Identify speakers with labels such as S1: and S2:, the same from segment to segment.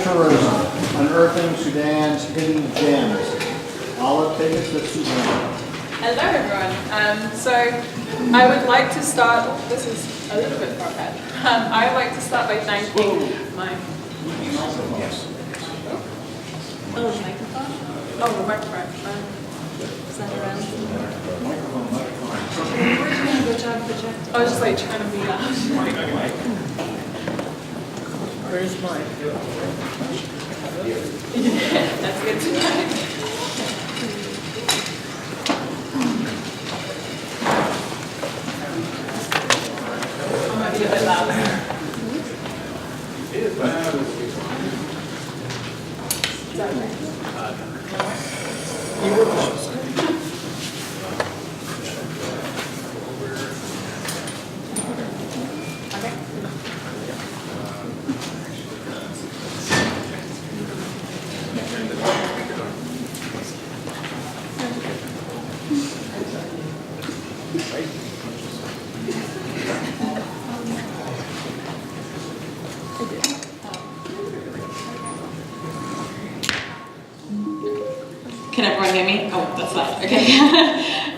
S1: Tourism, Unearthing Sudan's Hidden Gems. Alla, take us to Sudan.
S2: Hello everyone. So I would like to start, this is a little bit far ahead. I would like to start by thanking my... Oh, the microphone? Oh, the microphone. Is that around? I was just like trying to be loud.
S3: Where's mine?
S2: That's good to know. I might be a bit loud. Is that okay? Can everyone hear me? Oh, that's loud. Okay.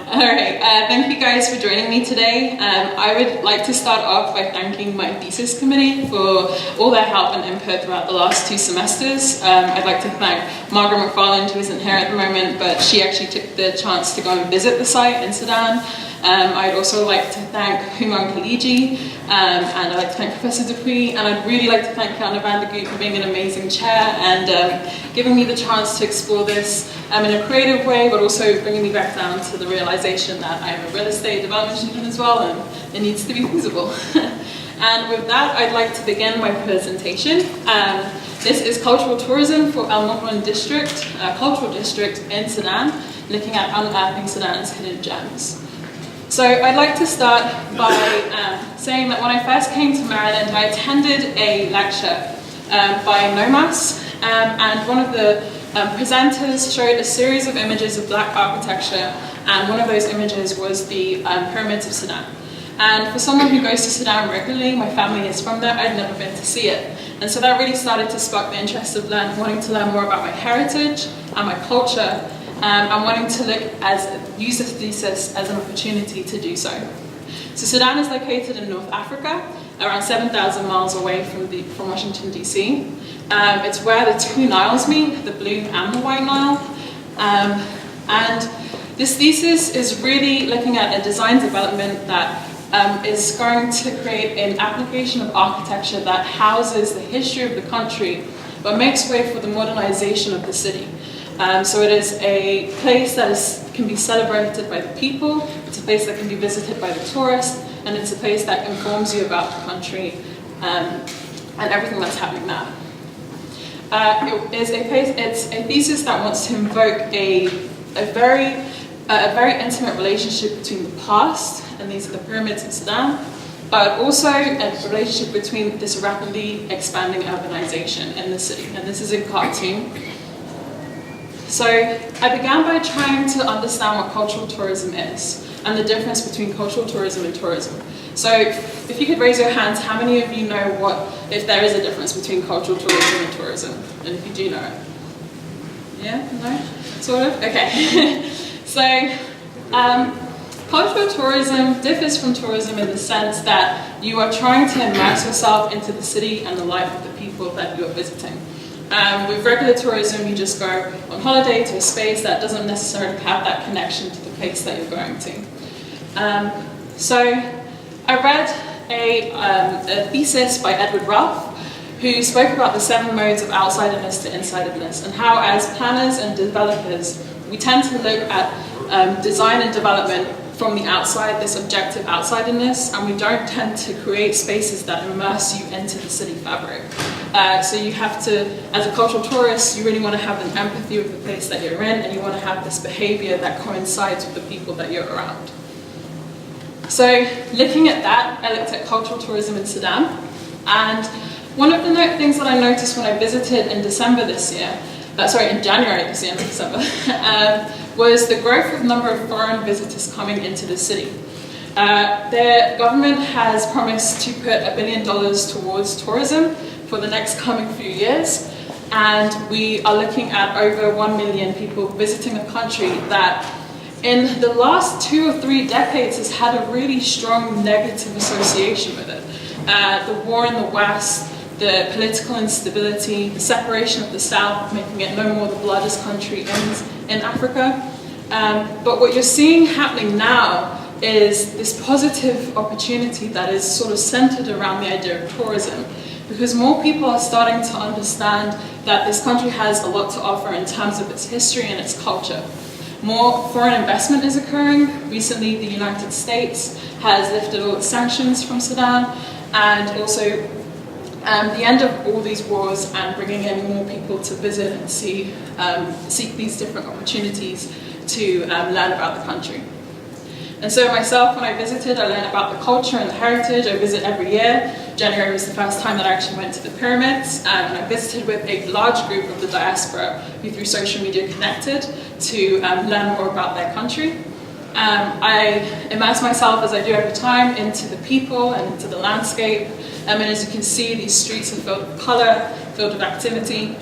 S2: All right. Thank you guys for joining me today. I would like to start off by thanking my thesis committee for all their help and input throughout the last 2 semesters. I'd like to thank Margaret McFarland, who isn't here at the moment, but she actually took the chance to go and visit the site in Sudan. I'd also like to thank Human Khaliji, and I'd like to thank Professor Dupuy, and I'd really like to thank Anna van der Goot for being an amazing chair and giving me the chance to explore this in a creative way, but also bringing me back down to the realization that I am a real estate development student as well, and it needs to be feasible. And with that, I'd like to begin my presentation. This is cultural tourism for Elmahadi district, cultural district in Sudan, looking at unearthing Sudan's hidden gems. So I'd like to start by saying that when I first came to Maryland, I attended a lecture by Nomas, and one of the presenters showed a series of images of black architecture, and one of those images was the pyramids of Sudan. And for someone who goes to Sudan regularly, my family is from there, I'd never been to see it. And so that really started to spark the interest of wanting to learn more about my heritage and my culture, and wanting to use this thesis as an opportunity to do so. So Sudan is located in North Africa, around 7,000 miles away from Washington, D.C. It's where the 2 Niles meet, the Blue and the White Nile. And this thesis is really looking at a design development that is going to create an application of architecture that houses the history of the country, but makes way for the modernization of the city. So it is a place that can be celebrated by the people, it's a place that can be visited by the tourist, and it's a place that informs you about the country and everything that's happening now. It's a thesis that wants to invoke a very intimate relationship between the past, and these are the pyramids in Sudan, but also a relationship between this rapidly expanding urbanization in the city, and this is in cartoon. So I began by trying to understand what cultural tourism is and the difference between cultural tourism and tourism. So if you could raise your hands, how many of you know if there is a difference between cultural tourism and tourism? And if you do know it? Yeah? No? Sort of? Okay. So cultural tourism differs from tourism in the sense that you are trying to immerse yourself into the city and the life of the people that you are visiting. With regular tourism, you just go on holiday to a space that doesn't necessarily have that connection to the place that you're going to. So I read a thesis by Edward Ralph, who spoke about the 7 modes of outsiderness to insiderness, and how as planners and developers, we tend to look at design and development from the outside, this objective outsiderness, and we don't tend to create spaces that immerse you into the city fabric. So you have to, as a cultural tourist, you really want to have an empathy with the place that you're in, and you want to have this behavior that coincides with the people that you're around. So looking at that, I looked at cultural tourism in Sudan, and one of the things that I noticed when I visited in December this year, in January this year, not December, was the growth of the number of foreign visitors coming into the city. The government has promised to put $1 billion towards tourism for the next coming few years. and we are looking at over 1 million people visiting a country that in the last 2 or 3 decades has had a really strong negative association with it. The war in the West, the political instability, the separation of the South, making it no more the bloodiest country in Africa. But what you're seeing happening now is this positive opportunity that is sort of centered around the idea of tourism, because more people are starting to understand that this country has a lot to offer in terms of its history and its culture. More foreign investment is occurring. Recently, the United States has lifted all its sanctions from Sudan, and also the end of all these wars and bringing in more people to visit and seek these different opportunities to learn about the country. And so myself, when I visited, I learned about the culture and the heritage. I visit every year. January was the first time that I actually went to the pyramids, and I visited with a large group of the diaspora who through social media connected to learn more about their country. I immerse myself, as I do every time, into the people and into the landscape. And as you can see, these streets are filled with colour, filled with activity.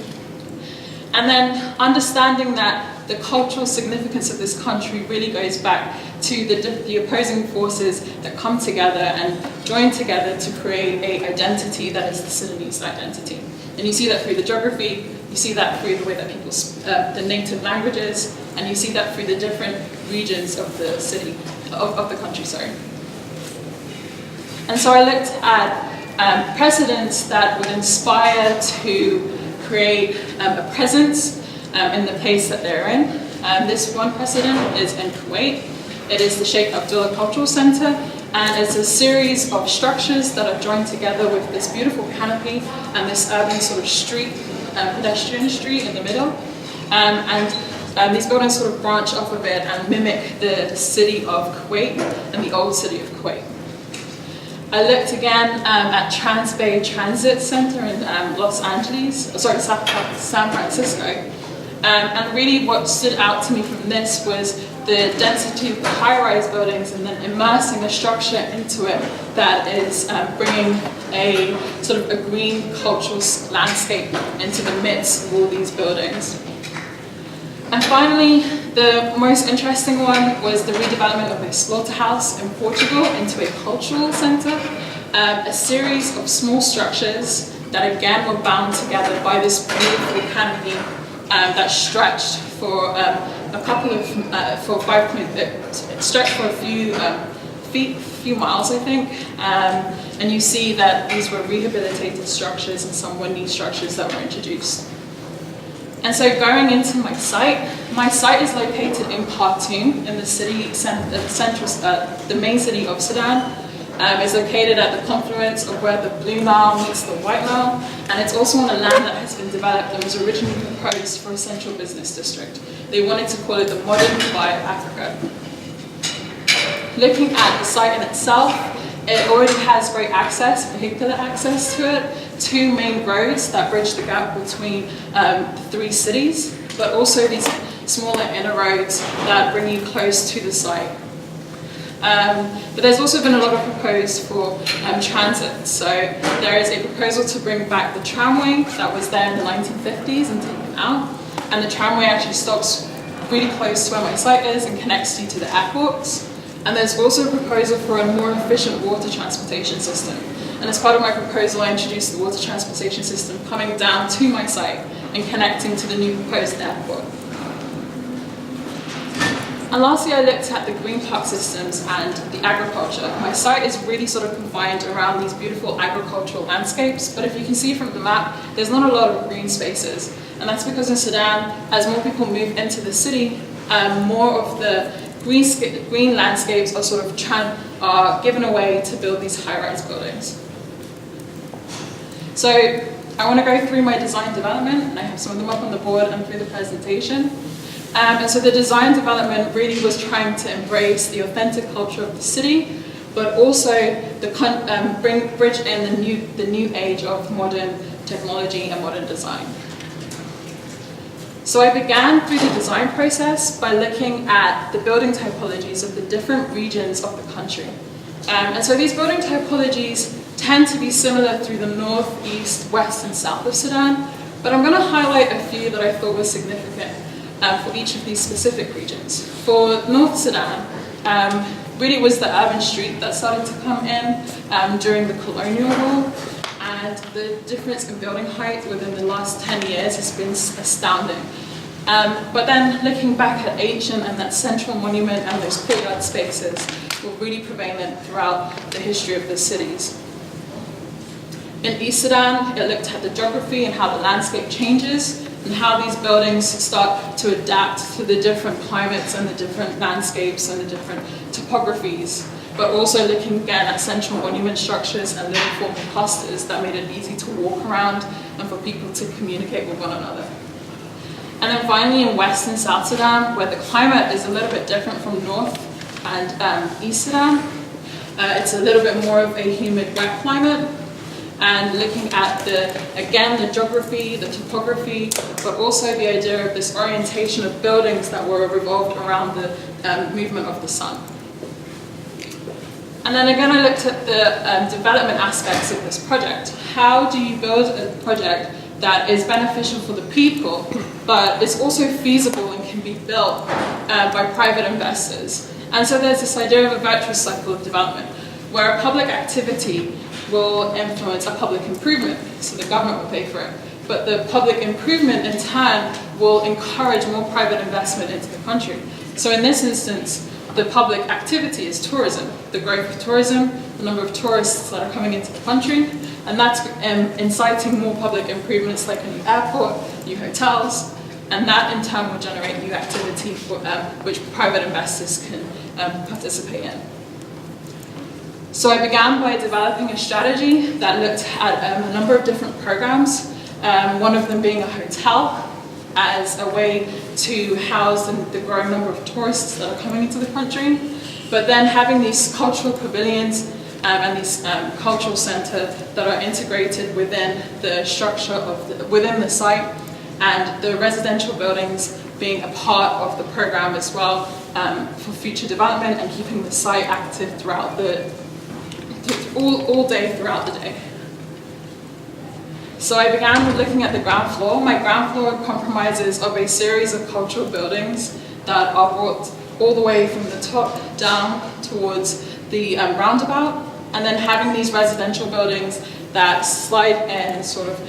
S2: And then understanding that the cultural significance of this country really goes back to the opposing forces that come together and join together to create an identity that is the Sudanese identity. And you see that through the geography, you see that through the way that people the native languages, and you see that through the different regions of the city, of the country, sorry. And so I looked at precedents that would inspire to create a presence in the place that they're in. This one precedent is in Kuwait. It is the Sheikh Abdullah Cultural Center, and it's a series of structures that are joined together with this beautiful canopy and this urban sort of street, pedestrian street in the middle. And these buildings sort of branch off of it and mimic the city of Kuwait and the old city of Kuwait. I looked again at Trans-Bay Transit Center in San Francisco. And really what stood out to me from this was the density of the high-rise buildings and then immersing a structure into it that is bringing a sort of a green cultural landscape into the midst of all these buildings. And finally, the most interesting one was the redevelopment of a slaughterhouse in Portugal into a cultural center, a series of small structures that again were bound together by this beautiful canopy that stretched for a couple of, it stretched for a few miles, I think. And you see that these were rehabilitated structures and some were new structures that were introduced. And so going into my site is located in Khartoum, in the city, the main city of Sudan. It's located at the confluence of where the Blue Nile meets the White Nile, and it's also on a land that has been developed and was originally proposed for a central business district. They wanted to call it the modern Dubai of Africa. Looking at the site in itself, it already has great access, vehicular access to it, 2 main roads that bridge the gap between the 3 cities, but also these smaller inner roads that bring you close to the site. But there's also been a lot of proposed for transit. So there is a proposal to bring back the tramway that was there in the 1950s and taken out. And the tramway actually stops really close to where my site is and connects you to the airports. And there's also a proposal for a more efficient water transportation system. And as part of my proposal, I introduced the water transportation system coming down to my site and connecting to the new proposed airport. And lastly, I looked at the green park systems and the agriculture. My site is really sort of confined around these beautiful agricultural landscapes, but if you can see from the map, there's not a lot of green spaces. And that's because in Sudan, as more people move into the city, more of the green landscapes are sort of given away to build these high-rise buildings. So I want to go through my design development, and I have some of them up on the board and through the presentation. And so the design development really was trying to embrace the authentic culture of the city, but also bridge in the new age of modern technology and modern design. So I began through the design process by looking at the building typologies of the different regions of the country. And so these building typologies tend to be similar through the north, east, west, and south of Sudan, but I'm going to highlight few that I thought were significant for each of these specific regions. For North Sudan, really was the urban street that started to come in during the colonial rule, and the difference in building height within the last 10 years has been astounding. But then looking back at ancient and that central monument and those courtyard spaces were really prevalent throughout the history of the cities. In East Sudan, it looked at the geography and how the landscape changes and how these buildings start to adapt to the different climates and the different landscapes and the different topographies, but also looking again at central monument structures and little formal clusters that made it easy to walk around and for people to communicate with one another. And then finally in West and South Sudan, where the climate is a little bit different from North and East Sudan, it's a little bit more of a humid, wet climate. And looking at the geography, the topography, but also the idea of this orientation of buildings that were revolved around the movement of the sun. And then again, I looked at the development aspects of this project. How do you build a project that is beneficial for the people, but is also feasible and can be built by private investors? And so there's this idea of a virtuous cycle of development, where a public activity will influence a public improvement, so the government will pay for it. But the public improvement in turn will encourage more private investment into the country. So in this instance, the public activity is tourism, the growth of tourism, the number of tourists that are coming into the country, and that's inciting more public improvements like a new airport, new hotels, and that in turn will generate new activity for, which private investors can participate in. So I began by developing a strategy that looked at a number of different programs, one of them being a hotel as a way to house the growing number of tourists that are coming into the country, but then having these cultural pavilions and these cultural centres that are integrated within the structure of within the site, and the residential buildings being a part of the program as well for future development and keeping the site active throughout all day throughout the day. So I began with looking at the ground floor. My ground floor comprises of a series of cultural buildings that are brought all the way from the top down towards the roundabout, and then having these residential buildings that slide in, sort of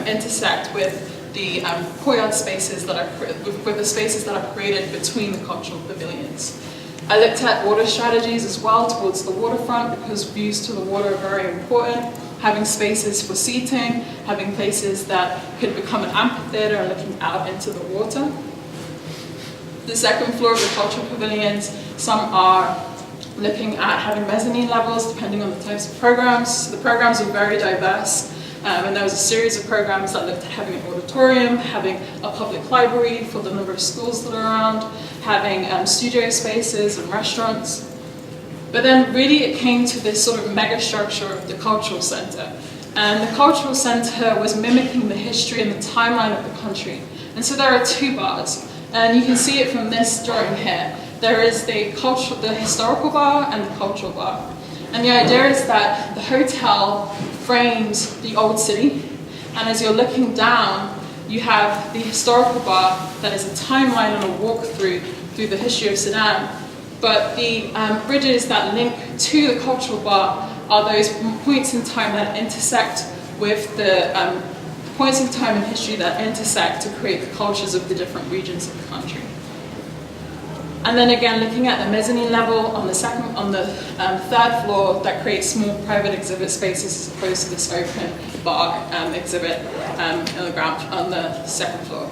S2: intersect with the courtyard spaces that are with the spaces that are created between the cultural pavilions. I looked at water strategies as well towards the waterfront, because views to the water are very important. Having spaces for seating, having places that could become an amphitheater and looking out into the water. The second floor of the cultural pavilions, some are looking at having mezzanine levels depending on the types of programs. The programs are very diverse, and there was a series of programs that looked at having an auditorium, having a public library for the number of schools that are around, having studio spaces and restaurants. But then really it came to this sort of mega structure of the cultural centre. And the cultural centre was mimicking the history and the timeline of the country. And so there are two bars, and you can see it from this drawing here. There is the historical bar and the cultural bar. And the idea is that the hotel frames the old city, and as you're looking down, you have the historical bar that is a timeline and a walkthrough through the history of Sudan. But the bridges that link to the cultural bar are those points in time that intersect with the points in time in history that intersect to create the cultures of the different regions of the country. And then again, looking at the mezzanine level on the third floor, that creates more private exhibit spaces as opposed to this open bar exhibit on the ground on the second floor.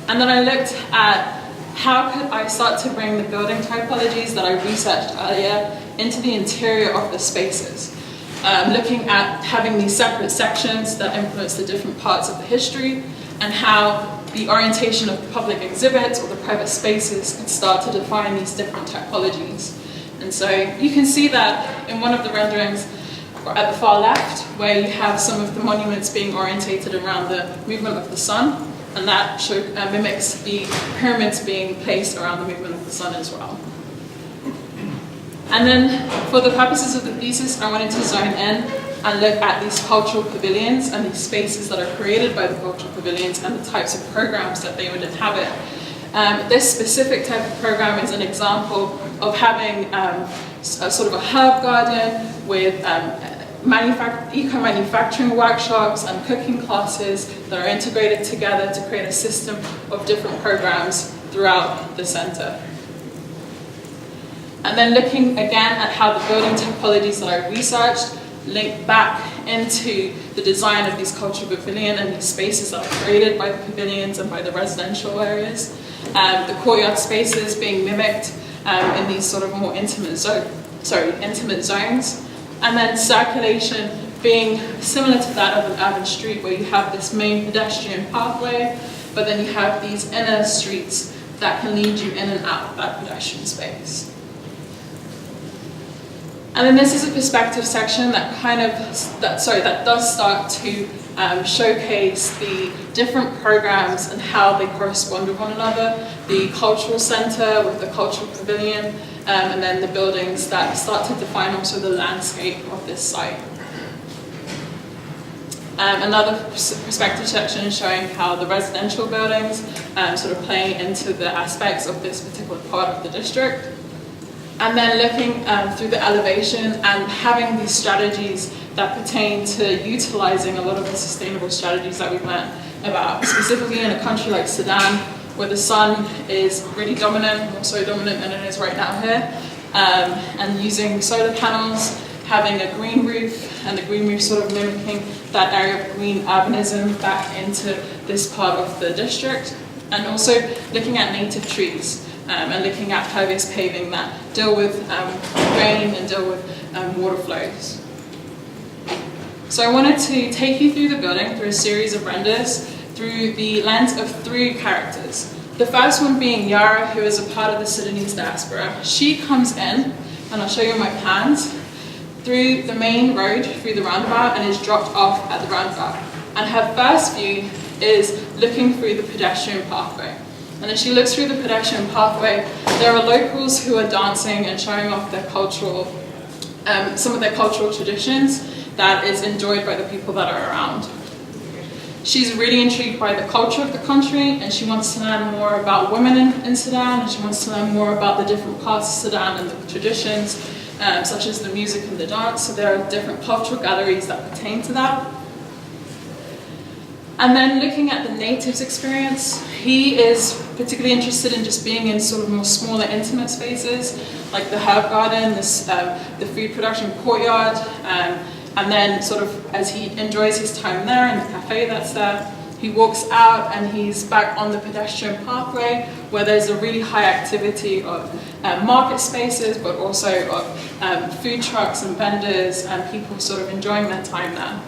S2: And then I looked at how could I start to bring the building typologies that I researched earlier into the interior of the spaces, looking at having these separate sections that influence the different parts of the history, and how the orientation of the public exhibits or the private spaces could start to define these different typologies. And so you can see that in one of the renderings at the far left, where you have some of the monuments being orientated around the movement of the sun, and that mimics the pyramids being placed around the movement of the sun as well. And then, for the purposes of the thesis, I wanted to zone in and look at these cultural pavilions and these spaces that are created by the cultural pavilions and the types of programs that they would inhabit. This specific type of program is an example of having a sort of a herb garden with eco-manufacturing workshops and cooking classes that are integrated together to create a system of different programs throughout the center. And then looking again at how the building typologies that I researched link back into the design of these cultural pavilion and these spaces that are created by the pavilions and by the residential areas. The courtyard spaces being mimicked in these sort of more intimate zones. And then circulation being similar to that of an urban street where you have this main pedestrian pathway, but then you have these inner streets that can lead you in and out of that pedestrian space. And then this is a perspective section that that does start to showcase the different programs and how they correspond with one another. The cultural center with the cultural pavilion, and then the buildings that start to define also the landscape of this site. Another perspective section showing how the residential buildings sort of play into the aspects of this particular part of the district. And then looking through the elevation and having these strategies that pertain to utilizing a lot of the sustainable strategies that we've learned about, specifically in a country like Sudan, where the sun is really dominant, more so dominant than it is right now here, and using solar panels, having a green roof, and the green roof sort of mimicking that area of green urbanism back into this part of the district, and also looking at native trees. And looking at pervious paving that deal with rain and deal with water flows. So I wanted to take you through the building through a series of renders through the lens of 3 characters. The first one being Yara, who is a part of the Sudanese diaspora. She comes in, and I'll show you my plans, through the main road, through the roundabout, and is dropped off at the roundabout. And her first view is looking through the pedestrian pathway. And as she looks through the pedestrian pathway, there are locals who are dancing and showing off their cultural, some of their cultural traditions that is enjoyed by the people that are around. She's really intrigued by the culture of the country, and she wants to learn more about women in Sudan, and she wants to learn more about the different parts of Sudan and the traditions, such as the music and the dance. So there are different cultural galleries that pertain to that. And then looking at the natives' experience, he is particularly interested in just being in sort of more smaller, intimate spaces, like the herb garden, the food production courtyard, and then sort of as he enjoys his time there in the cafe that's there, he walks out and he's back on the pedestrian pathway where there's a really high activity of market spaces, but also of food trucks and vendors and people sort of enjoying their time there.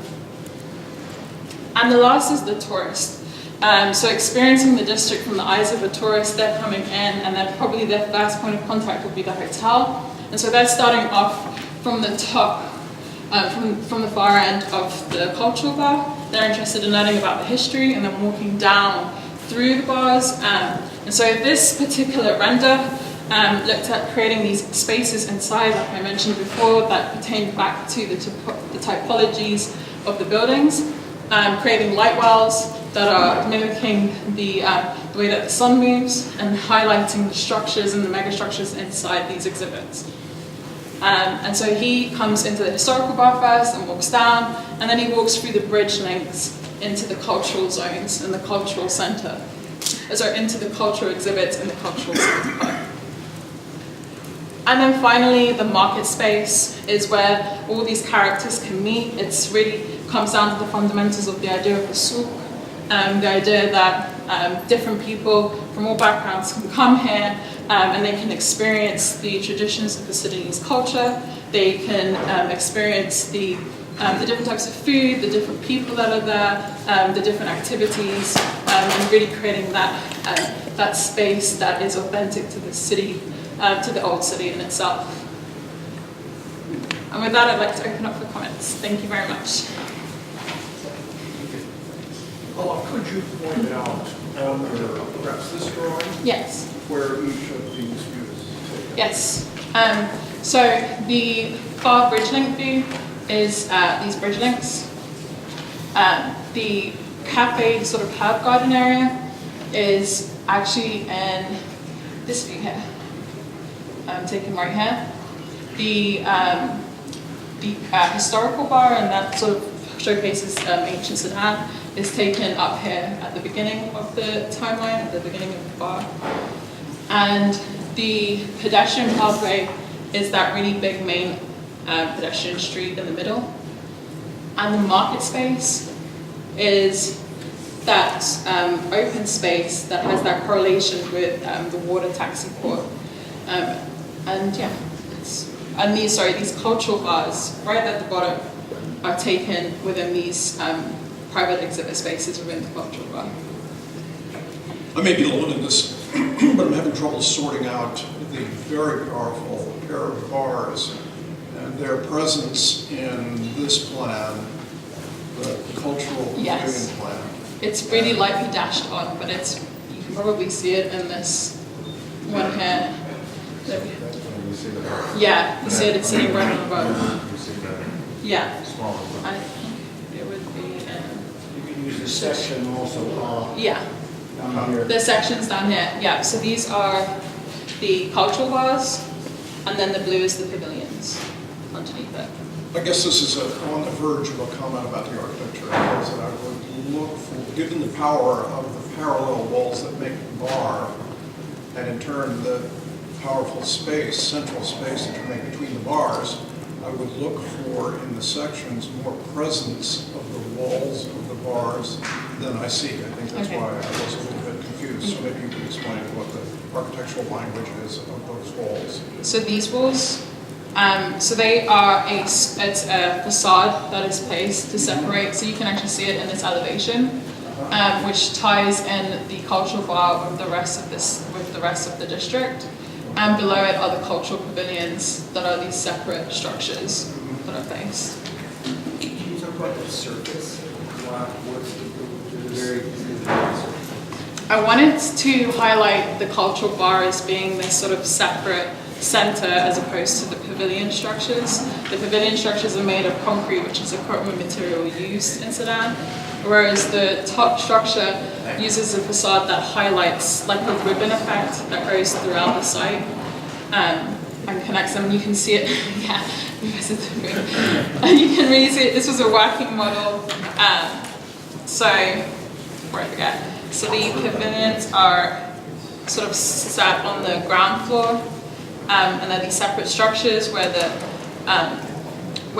S2: And the last is the tourist. So experiencing the district from the eyes of a tourist, they're coming in and then probably their first point of contact will be the hotel. And so they're starting off from the top, from the far end of the cultural bar. They're interested in learning about the history and then walking down through the bars. And so this particular render looked at creating these spaces inside, like I mentioned before, that pertain back to the typologies of the buildings. Creating light wells that are mimicking the way that the sun moves and highlighting the structures and the megastructures inside these exhibits. And so he comes into the historical bar first and walks down, and then he walks through the bridge links into the cultural zones and the cultural center. Into the cultural exhibits in the cultural center part. And then finally, the market space is where all these characters can meet. It's really comes down to the fundamentals of the idea of the souk, the idea that different people from all backgrounds can come here and they can experience the traditions of the Sudanese culture. They can experience the different types of food, the different people that are there, the different activities, and really creating that space that is authentic to the city, to the old city in itself. And with that, I'd like to open up for comments. Thank you very much.
S4: Alla, could you point out on perhaps this drawing?
S2: Yes.
S4: Where each of these views is taken?
S2: Yes. So the far bridge link view is these bridge links. The cafe, the sort of herb garden area, is actually in this view here. I'm taking right here. The historical bar, and that sort of showcases ancient Sudan, is taken up here at the beginning of the timeline, at the beginning of the bar. And the pedestrian pathway is that really big main pedestrian street in the middle. And the market space is that open space that has that correlation with the water taxi port. And yeah, and these cultural bars right at the bottom are taken within these private exhibit spaces within the cultural bar.
S4: I may be alone in this, but I'm having trouble sorting out the very powerful pair of bars and their presence in this plan, the cultural pavilion plan.
S2: It's really lightly dashed on, but you can probably see it in this one here. Yeah, you see it, it's sitting right on the bottom. Yeah. I think it would be
S1: You can use this section also.
S2: yeah.
S1: Down here.
S2: The sections down here, yeah. So these are the cultural bars, and then the blue is the pavilions underneath it.
S4: I guess this is on the verge of a comment about the architecture, is that I would look for, given the power of the parallel walls that make the bar, and in turn the powerful space, central space that you make between the bars, I would look for in the sections more presence of the walls of the bars than I see. I think that's why I was a little bit confused. So maybe you could explain what the architectural language is of those walls.
S2: So these walls, so they are it's a facade that is placed to separate. So you can actually see it in this elevation, which ties in the cultural bar with the rest of the district. And below it are the cultural pavilions that are these separate structures that are placed.
S5: Can you talk about the surface? What's the very
S2: I wanted to highlight the cultural bar as being this sort of separate center as opposed to the pavilion structures. The pavilion structures are made of concrete, which is a common material used in Sudan, whereas the top structure uses a facade that highlights like a ribbon effect that goes throughout the site and connects them. You can see it, yeah, you can really see it. This was a working model. So the pavilions are sort of sat on the ground floor, and they're these separate structures where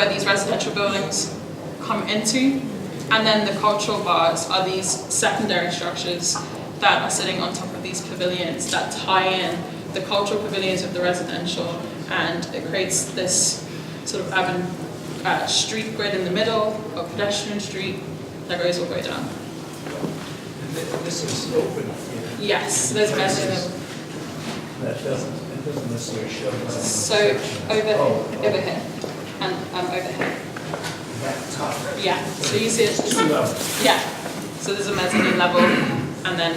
S2: these residential buildings come into. And then the cultural bars are these secondary structures that are sitting on top of these pavilions that tie in the cultural pavilions with the residential, and it creates this sort of urban street grid in the middle, a pedestrian street that goes all the way down.
S5: This is open.
S2: Yes, there's mezzanine.
S5: That doesn't necessarily show that.
S2: So over here and over here.
S5: That top.
S2: Yeah, so you see it.
S5: Two levels.
S2: Yeah, so there's a mezzanine level, and then.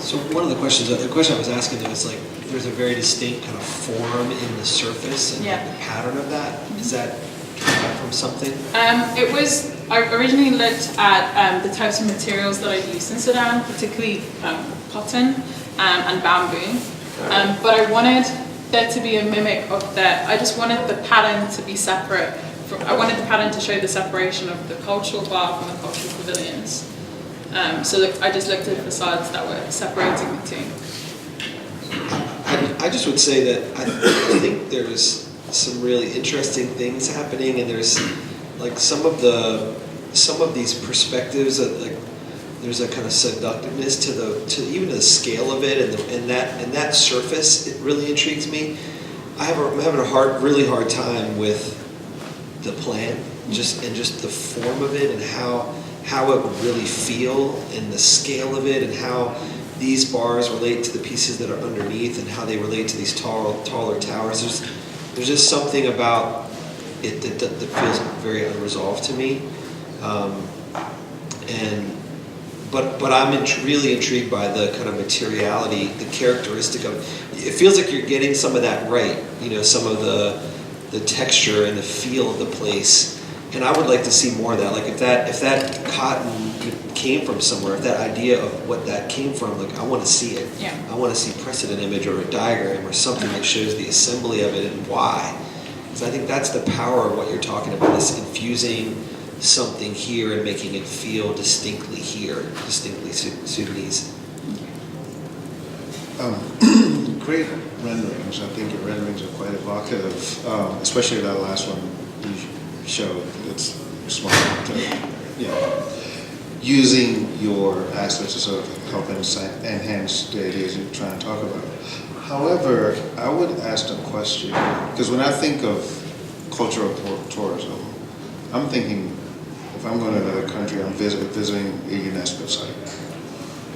S6: So one of the question I was asking though is like, there's a very distinct kind of form in the surface and
S2: Yeah.
S6: the pattern of that. Is that from something?
S2: I originally looked at the types of materials that I've used in Sudan, particularly cotton and bamboo, but I wanted there to be a mimic of that. I just wanted the pattern to be separate. I wanted the pattern to show the separation of the cultural bar from the cultural pavilions. So I just looked at facades that were separating the two.
S6: I just would say that I think there's some really interesting things happening, and there's like some of these perspectives that like there's a kind of seductiveness to even the scale of it, and that surface. It really intrigues me. I'm having a really hard time with the plan, just the form of it, and how it would really feel, and the scale of it, and how these bars relate to the pieces that are underneath, and how they relate to these taller towers. There's just something about it that feels very unresolved to me, but I'm really intrigued by the kind of materiality, the characteristic of it. It feels like you're getting some of that right. You know, some of the the texture and the feel of the place. And I would like to see more of that. Like if that cotton came from somewhere, if that idea of what that came from, like I want to see it.
S2: Yeah.
S6: I want to see precedent image or a diagram or something that shows the assembly of it and why. Because I think that's the power of what you're talking about, is infusing something here and making it feel distinctly here, distinctly Sudanese.
S7: Great renderings. I think your renderings are quite evocative, especially that last one you showed. It's smart to, using your assets to sort of help enhance the ideas you're trying to talk about. However, I would ask a question, because when I think of cultural tourism, I'm thinking if I'm going to another country, I'm visiting a UNESCO site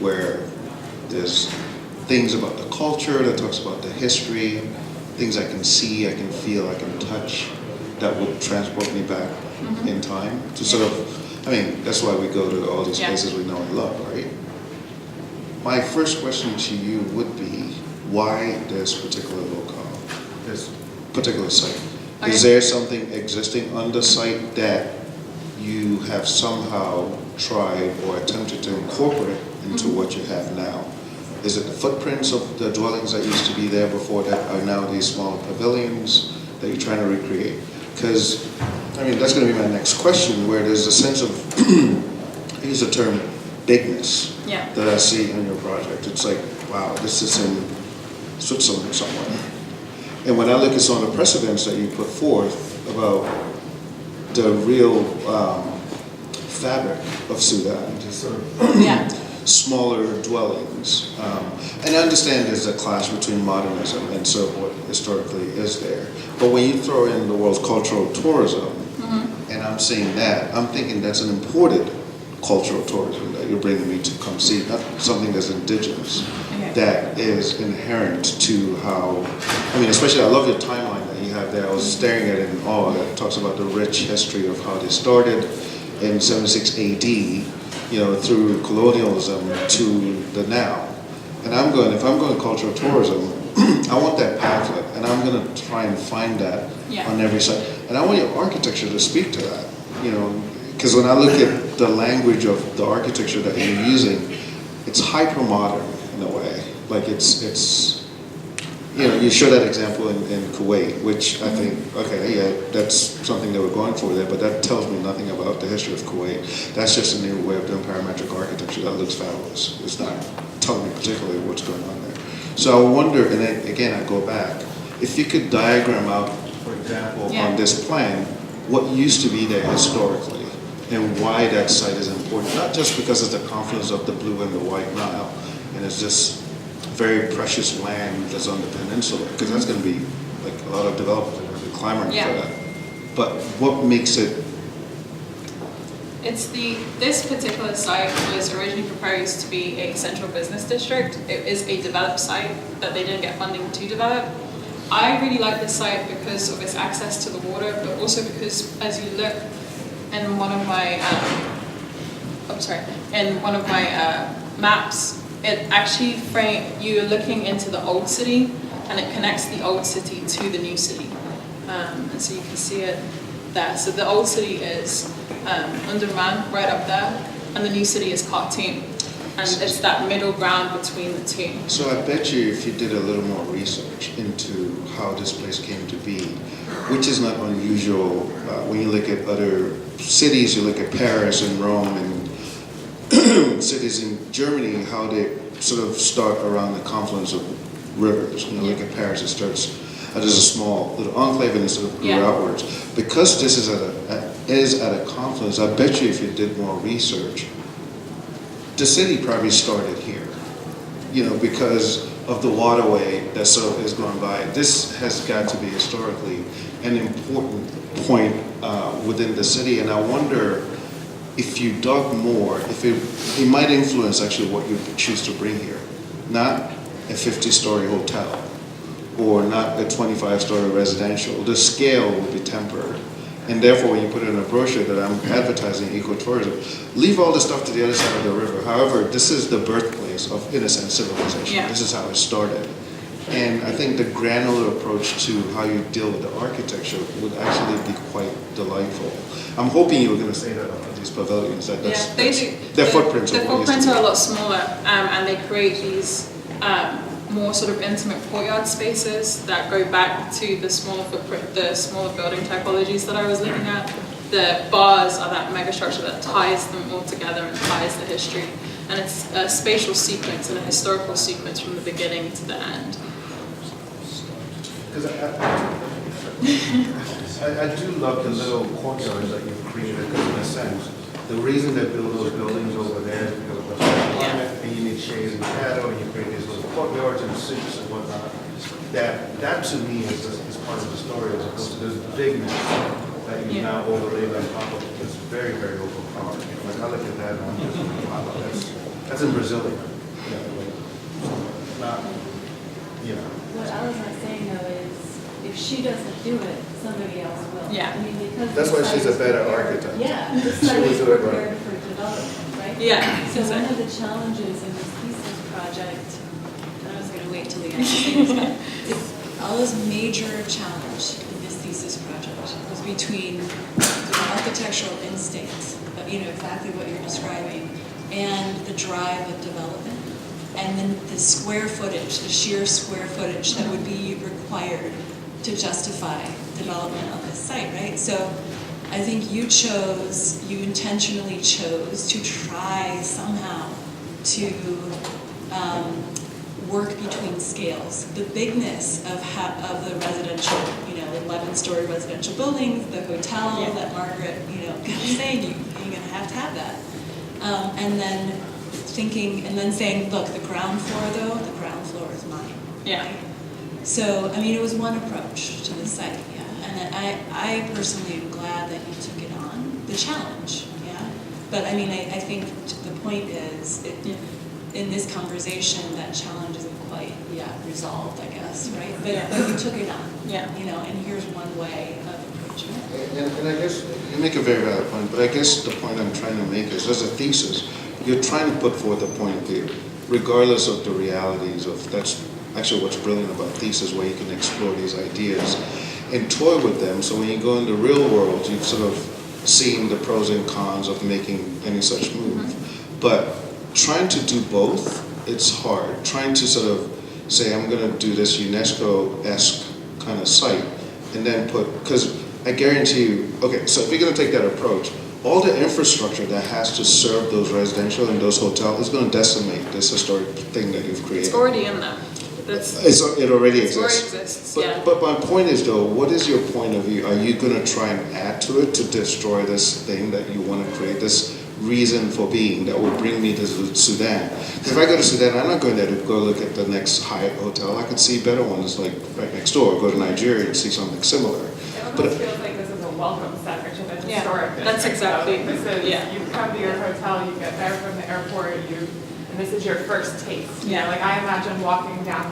S7: where there's things about the culture, that talks about the history, things I can see, I can feel, I can touch, that would transport me back in time to sort of, that's why we go to all these places we know and love, right? My first question to you would be, why this particular locale, this particular site?
S2: Okay.
S7: Is there something existing on the site that you have somehow tried or attempted to incorporate into what you have now? Is it the footprints of the dwellings that used to be there before that are now these smaller pavilions that you're trying to recreate? Because, that's going to be my next question, where there's a sense of, I use the term bigness that I see in your project. It's like, wow, this is in Switzerland somewhere. And when I look at some of the precedents that you put forth about the real fabric of Sudan, just sort of smaller dwellings. And I understand there's a clash between modernism and so what historically is there. But when you throw in the world's cultural tourism, and I'm seeing that, I'm thinking that's an imported cultural tourism that you're bringing me to come see, not something that's indigenous, that is inherent to how, especially I love your timeline that you have there. I was staring at it in awe. That talks about the rich history of how they started in 76 AD, through colonialism to the now. And if I'm going cultural tourism, I want that pamphlet, and I'm going to try and find that on every site. And I want your architecture to speak to that, because when I look at the language of the architecture that you're using, it's hyper-modern in a way. Like it's you show that example in Kuwait, which I think, that's something they were going for there, but that tells me nothing about the history of Kuwait. That's just a new way of doing parametric architecture that looks fabulous. It's not telling me particularly what's going on there. So I wonder, and then again I go back, if you could diagram out, for example, on this plan, what used to be there historically, and why that site is important, not just because it's the confluence of the Blue and the White Nile, and it's just very precious land that's on the peninsula, because that's going to be like a lot of developers are going to be clamoring for that. But what makes it?
S2: This particular site was originally proposed to be a central business district. It is a developed site that they didn't get funding to develop. I really like this site because of its access to the water, but also because as you look in one of my maps, it actually you're looking into the old city, and it connects the old city to the new city, and so you can see it there. So the old city is Underman, right up there, and the new city is Khartoum, and it's that middle ground between the two.
S7: So I bet you if you did a little more research into how this place came to be, which is not unusual when you look at other cities, you look at Paris and Rome and cities in Germany, how they sort of start around the confluence of rivers. Look at Paris, it starts as a small little enclave and it sort of grew outwards. Because this is at a confluence, I bet you if you did more research, the city probably started here, because of the waterway that sort of is going by. This has got to be historically an important point within the city, and I wonder if you dug more, if it might influence actually what you choose to bring here. Not a 50-story hotel or not a 25-story residential. The scale will be tempered. And therefore, when you put it in a brochure that I'm advertising ecotourism, leave all the stuff to the other side of the river. However, this is the birthplace of, in a sense, civilization. This is how it started. And I think the granular approach to how you deal with the architecture would actually be quite delightful. I'm hoping you were going to say that about these pavilions. Their footprints
S2: The footprints are a lot smaller, and they create these more sort of intimate courtyard spaces that go back to the smaller footprint, the smaller building typologies that I was looking at. The bars are that megastructure that ties them all together and ties the history. And it's a spatial sequence and a historical sequence from the beginning to the end.
S8: Because I do love the little courtyards that you've created, because in a sense, the reason they build those buildings over there is because of the climate, and you need shade and shadow, and you create these little courtyards and suites and whatnot. That to me is part of the story, as opposed to this bigness that you now overlay on top of this very, very overpowered. Like I look at that and I'm just like, wow, that's in Brazilian. Not,
S9: What Alla's not saying though is, if she doesn't do it, somebody else will.
S2: Yeah.
S9: I mean, because
S8: That's
S9: the
S8: why she's
S9: site
S8: a better
S9: is prepared-
S8: architect.
S9: Yeah, the
S8: She
S9: site
S8: will
S9: is
S8: do it right.
S9: prepared for development, right?
S2: Yeah,
S9: So one
S2: exactly.
S9: of the challenges in this thesis project, I was gonna wait till the end to say this, but
S10: Alla's major challenge in this thesis project was between the architectural instinct of, exactly what you're describing, and the drive of development, and then the square footage, the sheer square footage that would be required to justify development of this site, right? So I think you intentionally chose to try somehow to work between scales. The bigness of the residential, 11-story residential buildings, the hotel that Margaret, kept saying, you're going to have that. And then saying, look, the ground floor is mine.
S2: Yeah.
S10: Right? So, it was one approach to the site, And I personally am glad that you took it on, the challenge, But I think the point is, in this conversation, that challenge isn't quite yet resolved, I guess, right? But you took it on, and here's one way of approaching it.
S7: And I guess you make a very valid point, but I guess the point I'm trying to make is, as a thesis, you're trying to put forth a point of view, regardless of the realities of, that's actually what's brilliant about thesis, where you can explore these ideas and toy with them. So when you go in the real world, you've sort of seen the pros and cons of making any such move. Mm-hmm. But trying to do both, it's hard. Trying to sort of say, I'm going to do this UNESCO-esque kind of site, and then because I guarantee you, okay, so if you're going to take that approach, all the infrastructure that has to serve those residential and those hotels is going to decimate this historic thing that you've created.
S2: It's already in there.
S7: It already exists.
S2: Already exists,
S7: But my point is, though, what is your point of view? Are you going to try and add to it to destroy this thing that you want to create, this reason for being that will bring me to Sudan? If I go to Sudan, I'm not going there to go look at the next Hyatt hotel. I could see better ones like right next door. Go to Nigeria and see something similar.
S11: It almost feels like this is a welcome center to the historic district.
S2: That's exactly.
S11: So this is, you come to your hotel, you get there from the airport, and this is your first taste. Like I imagine walking down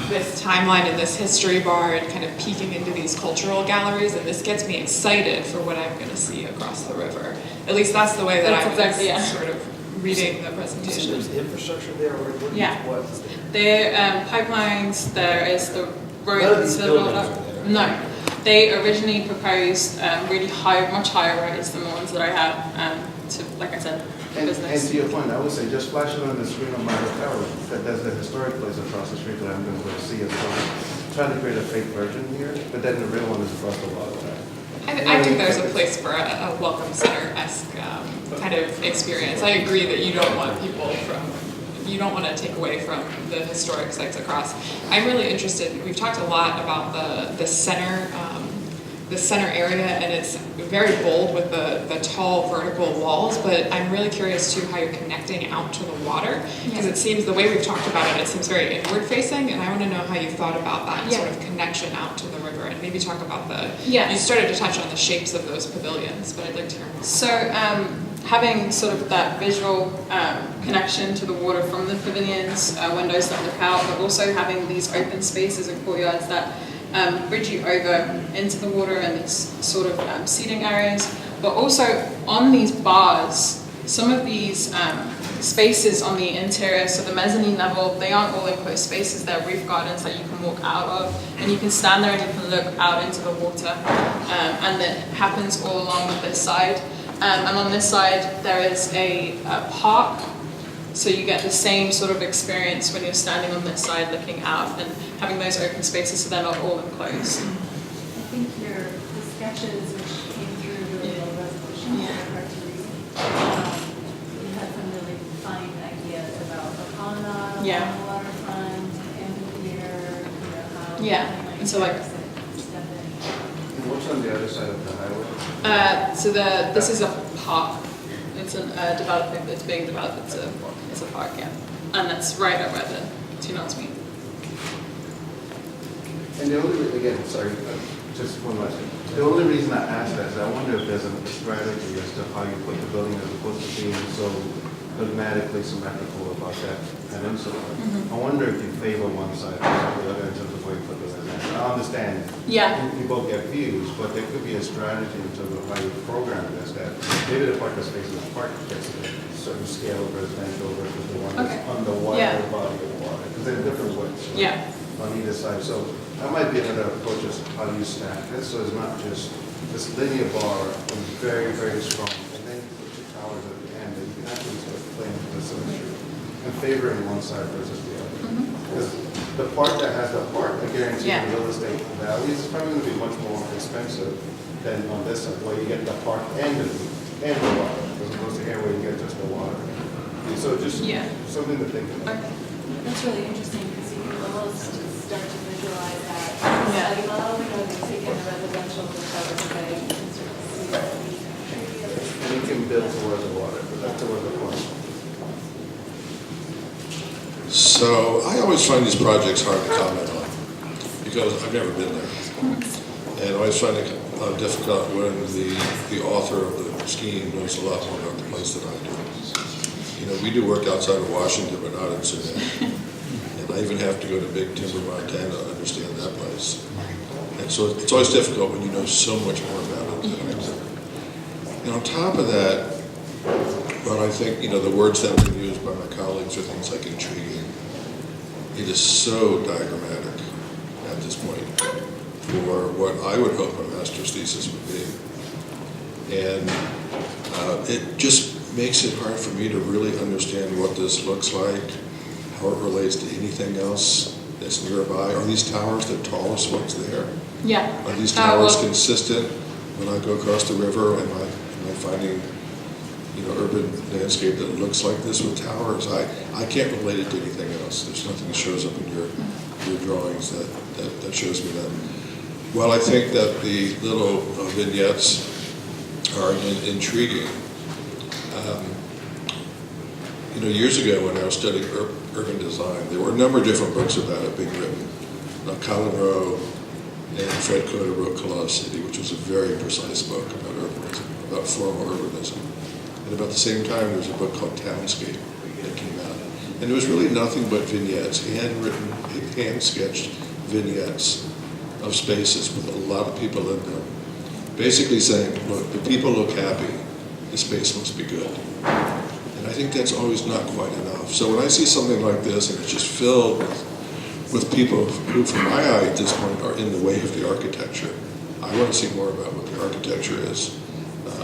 S11: this timeline in this history bar and kind of peeking into these cultural galleries, and this gets me excited for what I'm going to see across the river. At least that's the way that I was sort of reading the presentation.
S5: So there's infrastructure there, or what is there?
S2: There pipelines, there is the road.
S5: None of these buildings are there.
S2: No. They originally proposed really much higher roads than the ones that I have to, like I said,
S8: And
S2: business.
S8: to your point, I would say just flash it on the screen of my hotel, that there's a historic place across the street that I'm going to go see as well. Trying to create a fake version here, but then the real one is across the water.
S11: I think there's a place for a welcome center-esque kind of experience. I agree that you don't want you don't want to take away from the historic sites across. I'm really interested, we've talked a lot about the center area, and it's very bold with the tall vertical walls, but I'm really curious too how you're connecting out to the water, because it seems, the way we've talked about it, it seems very inward facing, and I want to know how you thought about that sort of connection out to the river, and maybe talk about you started to touch on the shapes of those pavilions, but I'd like to hear more.
S2: So having sort of that visual connection to the water from the pavilions, windows that look out, but also having these open spaces and courtyards that bridge you over into the water and these sort of seating areas, but also on these bars some of these spaces on the interior, so the mezzanine level, they aren't all enclosed spaces, they're roof gardens that you can walk out of, and you can stand there and you can look out into the water, and it happens all along this side. And on this side, there is a park, so you get the same sort of experience when you're standing on this side looking out and having those open spaces so they're not all enclosed.
S9: I think the sketches which came through the little resolution,
S2: Yeah.
S9: are hard to read. You had some really fine ideas about the promenade,
S2: Yeah.
S9: along the waterfront, amphitheater, how.
S2: Yeah,
S9: something
S2: and so, like-
S9: step in.
S8: And what's on the other side of the highway?
S2: So this is a park. It's a development that's being developed. It's a park, yeah, and that's right over the two knots meet.
S8: And the only, again, sorry, just one last thing. The only reason I ask that is I wonder if there's a strategy as to how you put the building as opposed to being so dogmatically symmetrical about that peninsula. I wonder if you favor one side versus the other in terms of where you put the event. I understand
S2: Yeah.
S8: you both get views, but there could be a strategy in terms of how you program this, that maybe the parking space in the park gets a certain scale of residential versus the one that's
S2: Okay.
S8: underwater
S2: Yeah.
S8: body of water, because they're different ways.
S2: Yeah.
S8: On either side, so that might be another approach is how do you stack this, so it's not just this linear bar and very, very strong, and then you put your towers at the end, and you can actually start playing with the symmetry and favoring one side versus the other. Because the part that has the park, I guarantee
S2: Yeah.
S8: the real estate values is probably gonna be much more expensive than on this side, where you get the park and the water, as opposed to here where you get just the water. So just
S2: Yeah.
S8: something to think about.
S2: Okay.
S9: That's really interesting because you can almost start to visualize that.
S2: Yeah.
S9: Like, oh, they've taken the residential to cover the bay, you can sort of see that
S8: And you can build towards the water, but that's towards the point.
S12: So I always find these projects hard to comment on because I've never been there. And I always find it difficult when the author of the scheme knows a lot more about the place than I do. You know, we do work outside of Washington, but not in Sudan. And I even have to go to Big Timber, Montana to understand that place. And so it's always difficult when you know so much more about it than I do. And on top of that, well, I think, you know, the words that have been used by my colleagues are things like intriguing. It is so diagrammatic at this point for what I would hope a master's thesis would be. And it just makes it hard for me to really understand what this looks like, how it relates to anything else that's nearby. Are these towers the tallest ones there?
S2: Yeah.
S12: Are these towers consistent when I go across the river? Am I finding, you know, urban landscape that looks like this with towers? I can't relate it to anything else. There's nothing that shows up in your drawings that shows me that. Well, I think that the little vignettes are intriguing. You know, years ago when I was studying urban design, there were a number of different books about it being written. Colin Rowe and Fred Coder wrote Colossus City, which was a very precise book about urbanism, about formal urbanism. And about the same time, there was a book called Townscape that came out. And it was really nothing but vignettes, handwritten, hand-sketched vignettes of spaces with a lot of people in them. Basically saying, look, the people look happy, the space must be good. And I think that's always not quite enough. So when I see something like this and it's just filled with people who, from my eye at this point, are in the way of the architecture, I want to see more about what the architecture is.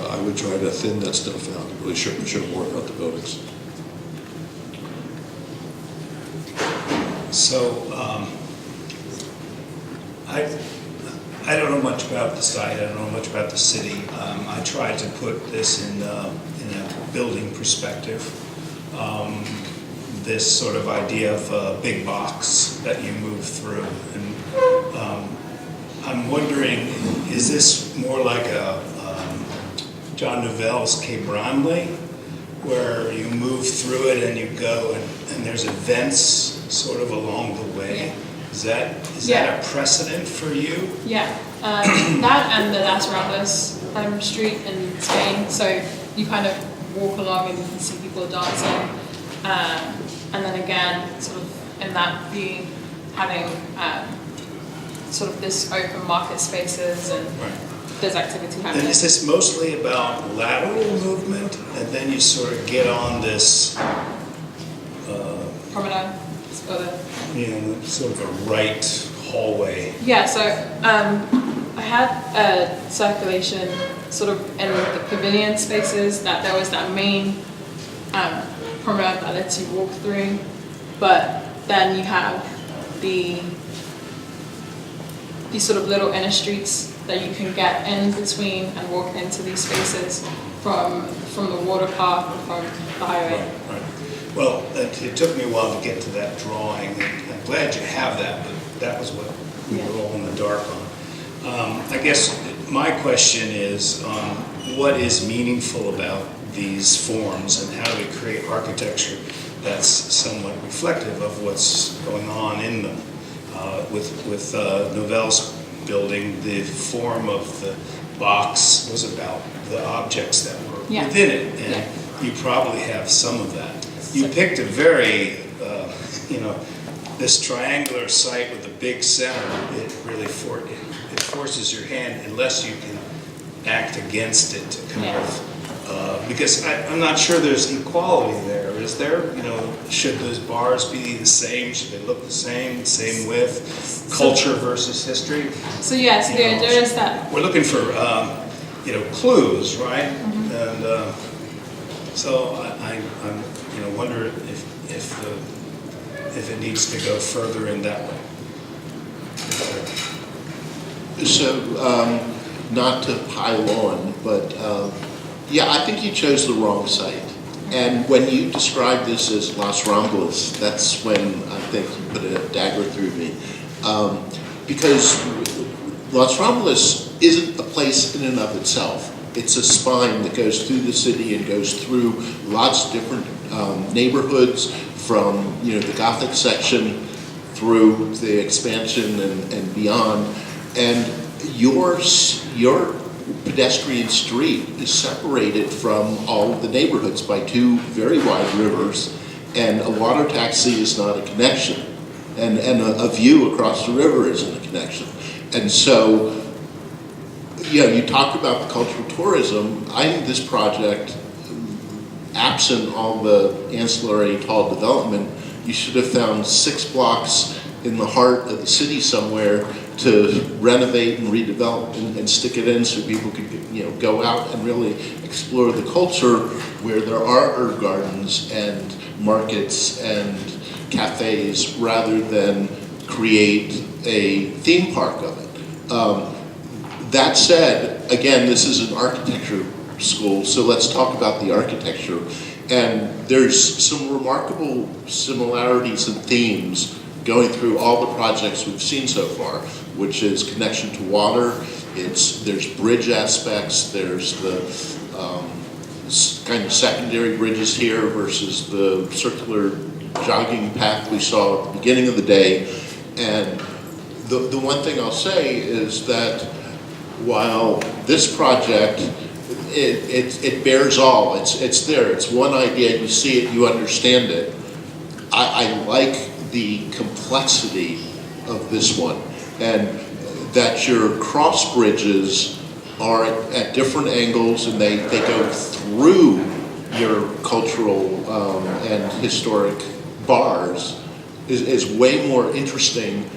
S12: I would try to thin that stuff out and really show more about the buildings.
S13: So, I don't know much about the site, I don't know much about the city. I tried to put this in a building perspective. This sort of idea of a big box that you move through. And I'm wondering, is this more like a John Nouvel's Cape Bromley, where you move through it and you go and there's events sort of along the way? Is that a precedent for you?
S2: Yeah, that and the Las Ramblas street in Spain. So you kind of walk along and you can see people dancing, and then again, sort of in that view, having sort of this open market spaces and.
S13: Right.
S2: there's activity
S13: And
S2: happening.
S13: is this mostly about lateral movement, and then you sort of get on this,
S2: Promenade.
S13: sort of a right hallway?
S2: Yeah, so I had a circulation sort of in the pavilion spaces, that there was that main promenade that lets you walk through, but then you have these sort of little inner streets that you can get in between and walk into these spaces from the water park or from the highway.
S13: Right. Well, it took me a while to get to that drawing, and I'm glad you have that, but that was what we were all in the dark on. I guess my question is, what is meaningful about these forms, and how do we create architecture that's somewhat reflective of what's going on in them? With Novelle's building, the form of the box was about the objects that were within it, and you probably have some of that. You picked a very, this triangular site with a big center. It really it forces your hand, unless you can act against it to kind of, because I'm not sure there's equality there. Is there? Should those bars be the same? Should they look the same width? Culture versus history?
S2: So yes, the idea is that
S13: we're looking for, clues, right?
S2: Mm-hmm.
S13: And so I wonder if it needs to go further in that way.
S7: So, not to pile on, but I think you chose the wrong site. And when you described this as Las Ramblas, that's when I think you put a dagger through me. Because Las Ramblas isn't a place in and of itself. It's a spine that goes through the city and goes through lots of different neighborhoods, from the Gothic section through the expansion and beyond. And your pedestrian street is separated from all of the neighborhoods by two very wide rivers, and a water taxi is not a connection, and a view across the river isn't a connection. And so, you talked about the cultural tourism. I think this project, absent all the ancillary tall development, you should have found 6 blocks in the heart of the city somewhere to renovate and redevelop and stick it in, so people could go out and really explore the culture, where there are herb gardens and markets and cafes, rather than create a theme park of it. That said, again, this is an architecture school, so let's talk about the architecture. And there's some remarkable similarities and themes going through all the projects we've seen so far, which is connection to water. There's bridge aspects. There's the kind of secondary bridges here versus the circular jogging path we saw at the beginning of the day. And the one thing I'll say is that while this project, it bears all. It's there. It's one idea. You see it. You understand it. I like the complexity of this one, and that your cross bridges are at different angles, and they go through your cultural and historic bars is way more interesting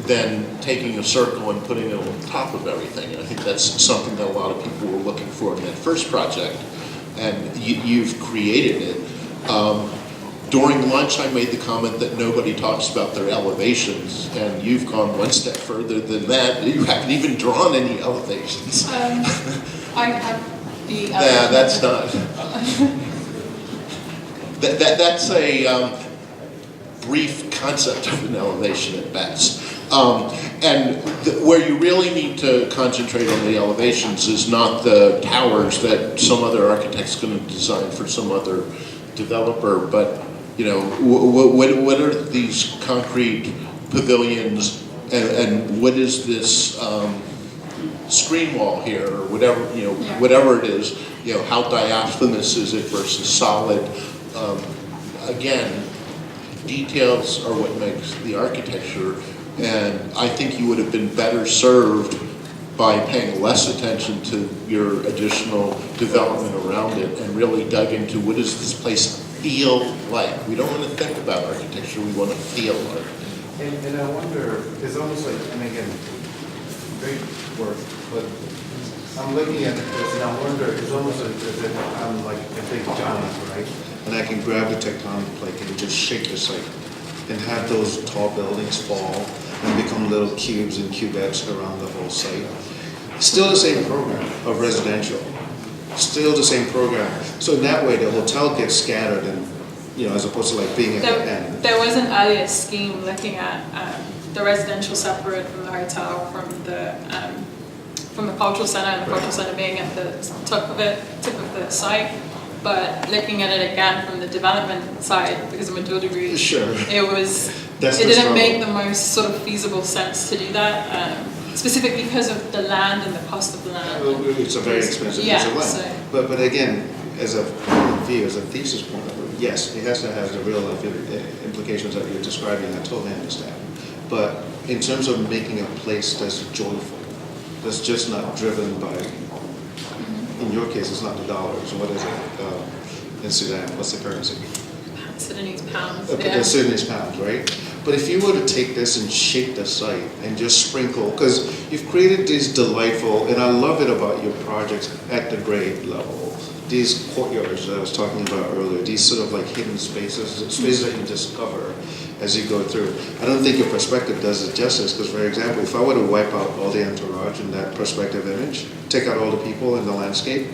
S7: than taking a circle and putting it on top of everything. And I think that's something that a lot of people were looking for in that first project, and you've created it. During lunch, I made the comment that nobody talks about their elevations, and you've gone one step further than that. You haven't even drawn any elevations.
S2: I have the
S7: that's not. That's a brief concept of an elevation at best. Where you really need to concentrate on the elevations is not the towers that some other architect's going to design for some other developer, but what are these concrete pavilions, and what is this screen wall here, or whatever whatever it is, how diaphanous is it versus solid? Again, details are what makes the architecture, and I think you would have been better served
S12: by paying less attention to your additional development around it and really dug into what does this place feel like. We don't want to think about architecture, we want to feel architecture.
S8: And I wonder, it's almost like, and again, great work, but I'm looking at this and I wonder, it's almost like as if I'm like a big giant, right?
S7: And I can grab the tectonic plate and just shake the site and have those tall buildings fall and become little cubes and cubettes around the whole site. Still the same program of residential. Still the same program. So in that way, the hotel gets scattered and, you know, as opposed to like being at the end.
S2: There was an earlier scheme looking at the residential separate from the hotel, from the cultural center, and the cultural center being at the tip of the site. But looking at it again from the development side, because I'm a dual degree,
S7: Sure.
S2: it didn't make the most sort of feasible sense to do that, specifically because of the land and the cost of the land.
S7: It's a very expensive piece of land. But again, as a point of view, as a thesis point of view, yes, it has to have the real life implications that you're describing. I totally understand. But in terms of making a place that's joyful, that's just not driven by, in your case, it's not the dollars. What is it in Sudan? What's the currency?
S2: Sudanese pounds.
S7: The Sudanese pounds, right? But if you were to take this and shape the site and just sprinkle, because you've created these delightful, and I love it about your projects at the grade level, these courtyards that I was talking about earlier, these sort of like hidden spaces that you discover as you go through. I don't think your perspective does it justice, because for example, if I were to wipe out all the entourage in that perspective image, take out all the people in the landscape,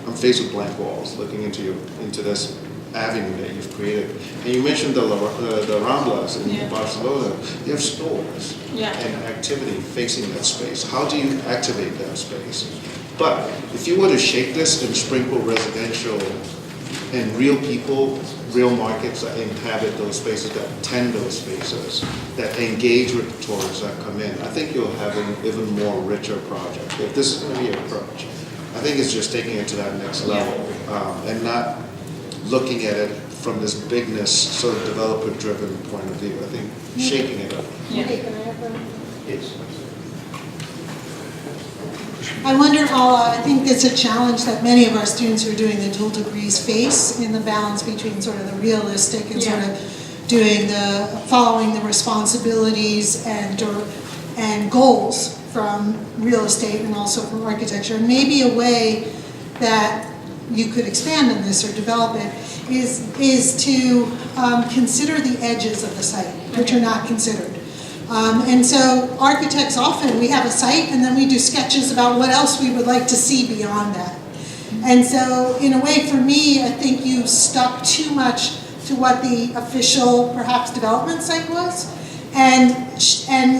S7: I'm faced with blank walls looking into this avenue that you've created. And you mentioned the Ramblas in Barcelona. You have stores and activity facing that space. How do you activate that space? But if you were to shape this and sprinkle residential and real people, real markets that inhabit those spaces, that tend those spaces, that engage with the tourists that come in, I think you'll have an even more richer project. If this is going to be your approach, I think it's just taking it to that next level and not looking at it from this bigness, sort of developer-driven point of view. I think shaking it up.
S14: I wonder, Alla, I think it's a challenge that many of our students who are doing the dual degrees face in the balance between sort of the realistic and sort of doing following the responsibilities and goals from real estate and also from architecture. And maybe a way that you could expand on this or develop it is to consider the edges of the site, which are not considered. And so architects often, we have a site and then we do sketches about what else we would like to see beyond that. And so in a way, for me, I think you stuck too much to what the official, perhaps, development site was. And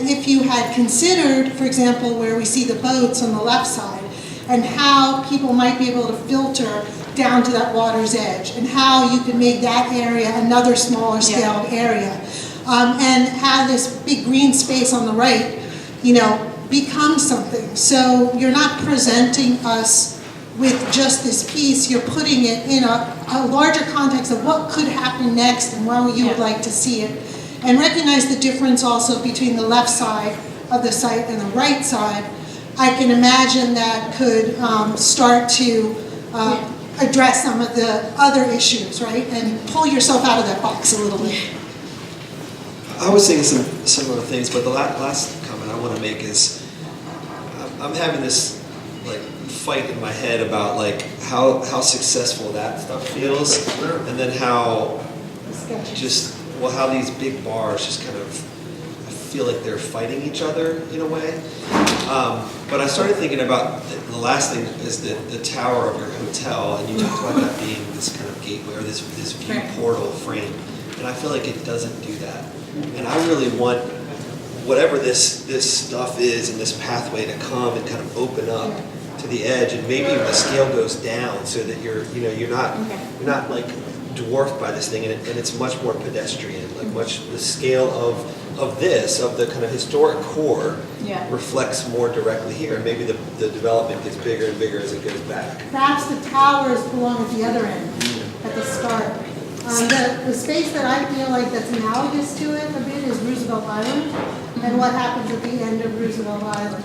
S14: if you had considered, for example, where we see the boats on the left side, and how people might be able to filter down to that water's edge, and how you can make that area another smaller scaled area, and have this big green space on the right, become something. So you're not presenting us with just this piece, you're putting it in a larger context of what could happen next and where you would like to see it. And recognize the difference also between the left side of the site and the right side. I can imagine that could start to address some of the other issues, right? And pull yourself out of that box a little bit.
S6: I was thinking some similar things, but the last comment I want to make is I'm having this like fight in my head about like how successful that stuff feels, and then how how these big bars just kind of feel like they're fighting each other in a way. But I started thinking about the last thing is the tower of your hotel, and you talked about that being this kind of gateway or this view portal frame, and I feel like it doesn't do that. And I really want whatever this stuff is and this pathway to come and kind of open up to the edge, and maybe the scale goes down so that you're not like dwarfed by this thing, and it's much more pedestrian, like the scale of the kind of historic core reflects more directly here, and maybe the development gets bigger and bigger as it goes back.
S14: Perhaps the towers belong at the other end, at the start. The space that I feel like that's analogous to it a bit is Roosevelt Island, and what happens at the end of Roosevelt Island.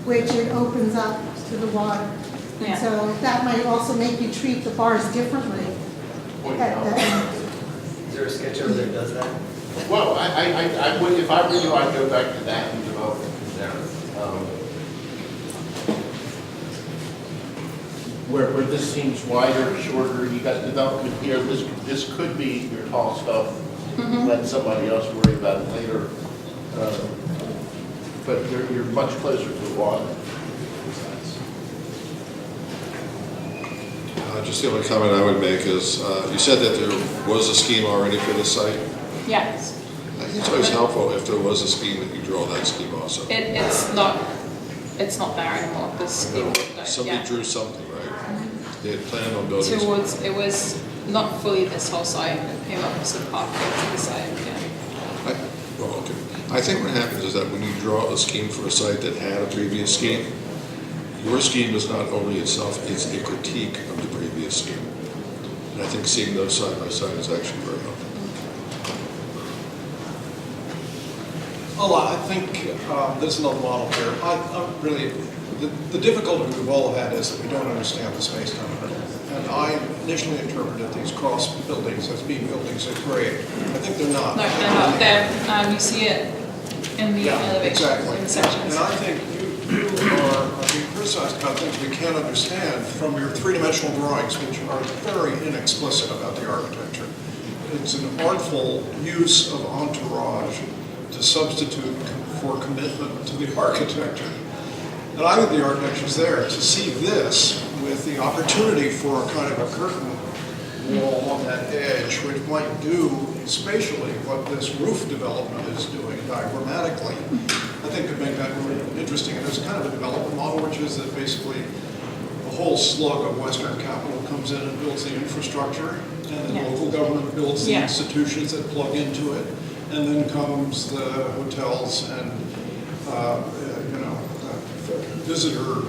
S14: which it opens up to the water.
S2: Yeah.
S14: And so that might also make you treat the bars differently. at the end.
S5: Is there a sketch over there that does that?
S1: Well, I would, if I were you, I'd go back to that and develop it from there. Where this seems wider, shorter, you got development here, this could be your tall stuff. Let somebody else worry about it later. But you're much closer to the water.
S12: Just the only comment I would make is, you said that there was a scheme already for this site.
S2: Yes.
S12: I think it's always helpful if there was a scheme that you draw that scheme also.
S2: It's not there anymore. This scheme.
S12: Somebody drew something, right? They had planned on building.
S2: It was not fully this whole site. It came up as a pathway to the site. Yeah.
S12: Okay. I think what happens is that when you draw a scheme for a site that had a previous scheme, your scheme is not only itself, it's a critique of the previous scheme. And I think seeing those side by side is actually very helpful.
S4: Alla, I think there's another model here. Really, the difficulty we've all had is that we don't understand the space-time in the middle. And I initially interpreted these cross buildings as being buildings at grade. I think they're not.
S2: No, they're not. They're, you see it in the elevation,
S4: exactly.
S2: in the sections.
S4: And I think you are being criticized about things we can't understand from your three-dimensional drawings, which are very inexplicit about the architecture. It's an artful use of entourage to substitute for commitment to the architecture. And I think the architecture's there. To see this with the opportunity for a kind of a curtain wall on that edge, which might do spatially what this roof development is doing diagrammatically, I think could make that really interesting. And there's kind of a development model, which is that basically a whole slug of Western capital comes in and builds the infrastructure, and then local government builds the institutions that plug into it, and then comes the hotels and visitor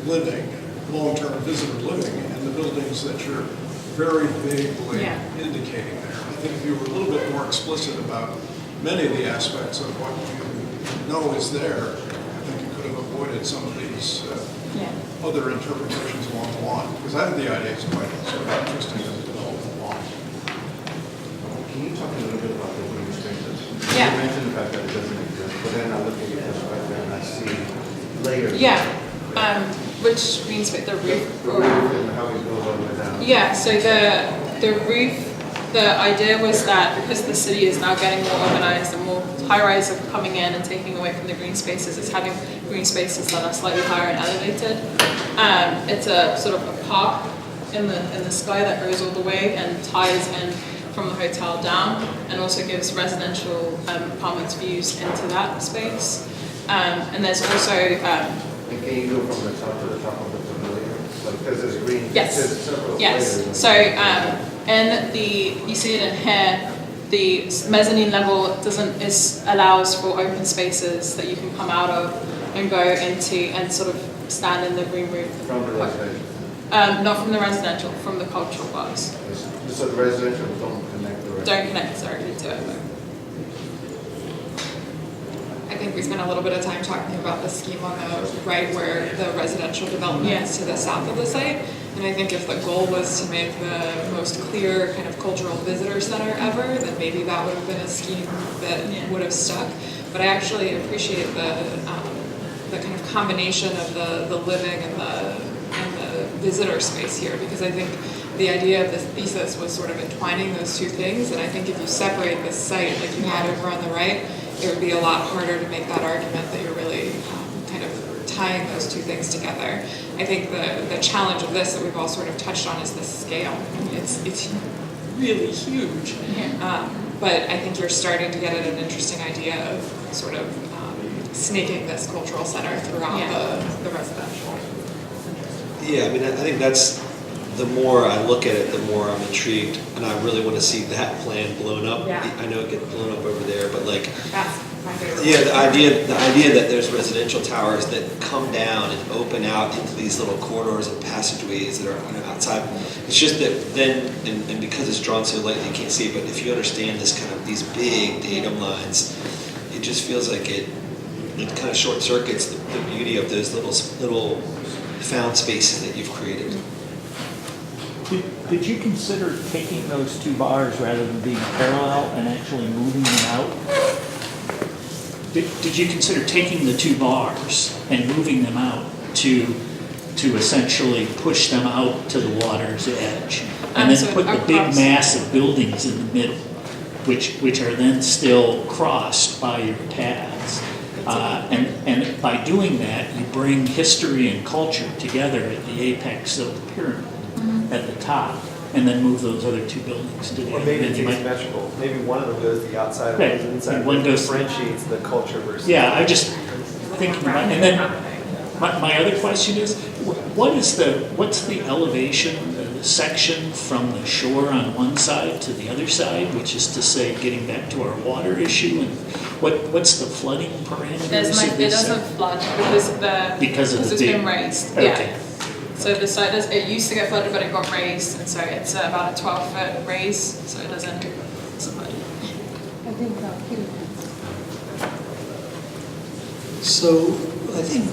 S4: living, long-term visitor living in the buildings that you're very vaguely indicating there. I think if you were a little bit more explicit about many of the aspects of what you know is there, I think you could have avoided some of these other interpretations along the line. Because I think the idea is quite sort of interesting as a development line.
S8: Can you talk a little bit about the green spaces?
S2: Yeah.
S8: You mentioned the fact that it doesn't exist, but then I look at your perspective and I see layers.
S2: Yeah, which means with the roof.
S8: The roof and how it goes all the way down.
S2: Yeah, so the roof, the idea was that because the city is now getting more urbanized and more high-rise are coming in and taking away from the green spaces, it's having green spaces that are slightly higher and elevated. It's a sort of a park in the sky that goes all the way and ties in from the hotel down, and also gives residential apartments views into that space. And there's also
S8: And can you go from the top to the top of the pavilion? Like, because there's green,
S2: yes,
S8: there's several
S2: yes.
S8: layers.
S2: So you see it in here. The mezzanine level allows for open spaces that you can come out of and go into and sort of stand in the green roof.
S8: From the residential?
S2: Not from the residential, from the cultural bars.
S8: So the residential don't connect directly?
S2: Don't connect directly to it.
S11: I think we spent a little bit of time talking about the scheme on the right where the residential development is to the south of the site. And I think if the goal was to make the most clear kind of cultural visitor center ever, then maybe that would have been a scheme that would have stuck. But I actually appreciate the kind of combination of the living and the visitor space here, because I think the idea of this thesis was sort of entwining those two things. And I think if you separate this site like you had over on the right, it would be a lot harder to make that argument that you're really kind of tying those two things together. I think the challenge of this that we've all sort of touched on is the scale. I mean, it's really huge. But I think you're starting to get at an interesting idea of sort of snaking this cultural center throughout the residential.
S6: Yeah, I mean, I think that's, the more I look at it, the more I'm intrigued, and I really want to see that plan blown up.
S11: Yeah.
S6: I know it gets blown up over there, but like,
S11: That's my favorite.
S6: yeah, the idea that there's residential towers that come down and open out into these little corridors and passageways that are outside. It's just that then, and because it's drawn so lightly, you can't see it. But if you understand this kind of these big datum lines, it just feels like it it kind of short circuits the beauty of those little found spaces that you've created.
S15: Did you consider taking those two bars rather than being parallel and actually moving them out? Did you consider taking the two bars and moving them out to essentially push them out to the water's edge? And then put the big mass of buildings in the middle, which are then still crossed by your paths. And by doing that, you bring history and culture together at the apex of the pyramid at the top, and then move those other two buildings to the
S5: Or
S15: end.
S5: maybe
S15: And
S5: it's
S15: you might-
S5: asymmetrical. Maybe one of them goes to the outside,
S15: Right.
S5: one goes inside.
S15: And one
S5: It
S15: goes-
S5: differentiates the culture versus.
S15: Yeah, I just thinking about, and then my other question is, what's the elevation section from the shore on one side to the other side, which is to say, getting back to our water issue, and what's the flooding parameters?
S2: It doesn't flood because it's
S15: the
S2: been raised.
S15: Okay.
S2: Yeah. So the site it used to get flooded, but it got raised, and so it's about a 12-foot raise, so it doesn't flood.
S14: I think
S16: So I think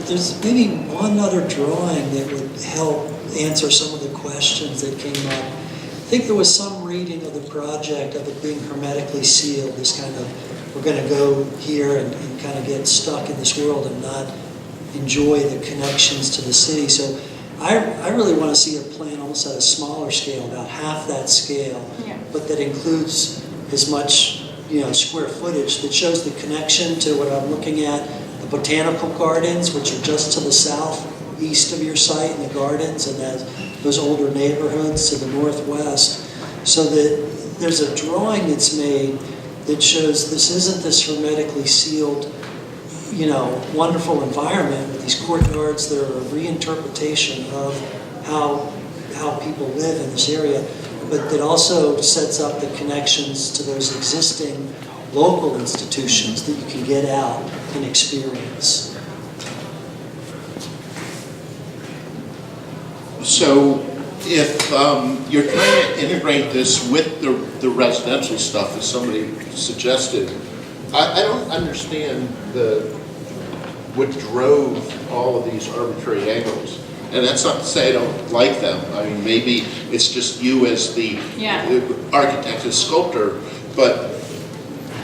S16: there's maybe one other drawing that would help answer some of the questions that came up. I think there was some reading of the project of it being hermetically sealed, this kind of, we're going to go here and kind of get stuck in this world and not enjoy the connections to the city. So I really want to see a plan almost at a smaller scale, about half that scale, but that includes as much square footage that shows the connection to what I'm looking at, the botanical gardens, which are just to the southeast of your site, and the gardens, and those older neighborhoods to the northwest, so that there's a drawing that's made that shows this isn't this hermetically sealed, wonderful environment with these courtyards that are a reinterpretation of how people live in this area, but that also sets up the connections to those existing local institutions that you can get out and experience.
S1: So if you're trying to integrate this with the residential stuff, as somebody suggested, I don't understand what drove all of these arbitrary angles. And that's not to say I don't like them. I mean, maybe it's just you as the architect and sculptor, but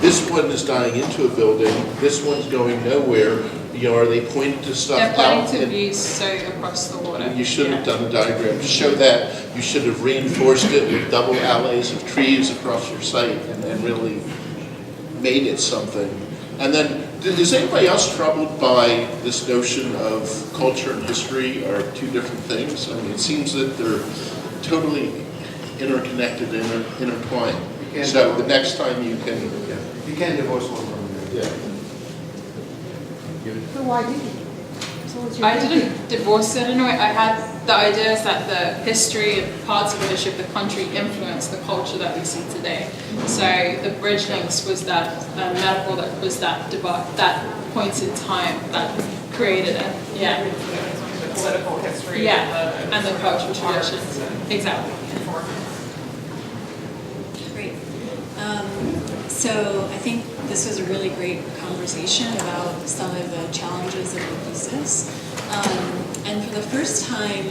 S1: this one is dying into a building, this one's going nowhere. Are they pointing to stuff
S2: They're
S1: out?
S2: pointing to views so across the water.
S1: You should have done a diagram to show that. You should have reinforced it with double alleys of trees across your site and really made it something. And then, is anybody else troubled by this notion of culture and history are two different things? I mean, it seems that they're totally interconnected and intertwined. So the next time you can...
S8: You can't divorce one from the other.
S14: So why did you?
S2: I didn't divorce it in a way. I had the ideas that the history and parts of the history of the country influenced the culture that we see today. So the bridge links was that metaphor that was that point in time that created it. Yeah.
S11: The political history.
S2: Yeah. And the cultural traditions. Exactly.
S10: Great. So I think this was a really great conversation about some of the challenges of the thesis. And for the first time,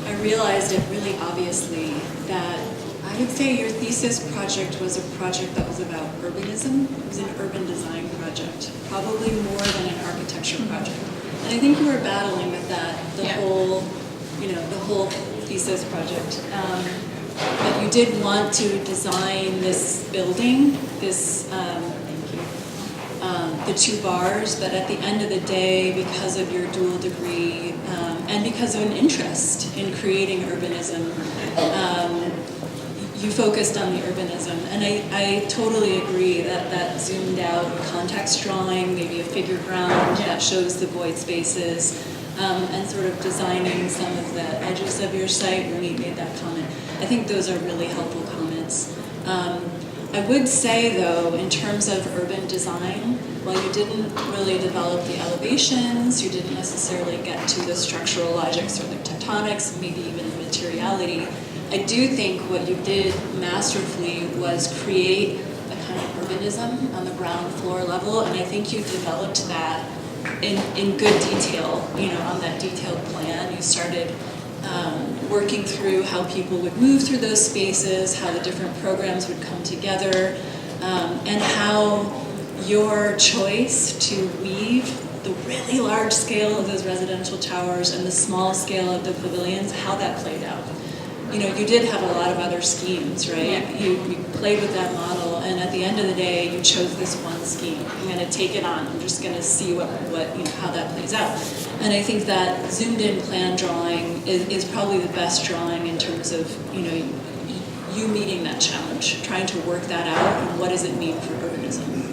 S10: I realized it really obviously that I would say your thesis project was a project that was about urbanism. It was an urban design project, probably more than an architecture project. And I think you were battling with that the whole thesis project. But you did want to design this building, the two bars, but at the end of the day, because of your dual degree and because of an interest in creating urbanism, you focused on the urbanism. And I totally agree that zoomed out context drawing, maybe a figure ground that shows the void spaces, and sort of designing some of the edges of your site when you made that comment. I think those are really helpful comments. I would say, though, in terms of urban design, while you didn't really develop the elevations, you didn't necessarily get to the structural logics or the tectonics, maybe even the materiality, I do think what you did masterfully was create a kind kind of urbanism on the ground floor level, and I think you developed that in good detail, on that detailed plan. You started working through how people would move through those spaces, how the different programs would come together, and how your choice to weave the really large scale of those residential towers and the small scale of the pavilions, how that played out. You did have a lot of other schemes, right?
S2: Yeah.
S10: You played with that model, and at the end of the day, you chose this one scheme. I'm going to take it on. I'm just going to see how that plays out. And I think that zoomed-in plan drawing is probably the best drawing in terms of, you meeting that challenge, trying to work that out, and what does it mean for urbanism.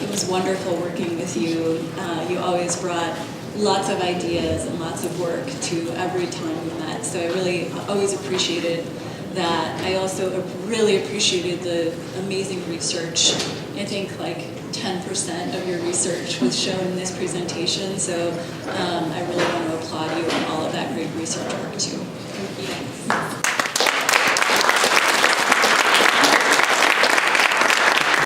S10: It was wonderful working with you. You always brought lots of ideas and lots of work to every time we met. So I really always appreciated that. I also really appreciated the amazing research. I think like 10% of your research was shown in this presentation. So I really want to applaud you on all of that great research work too. Thank you.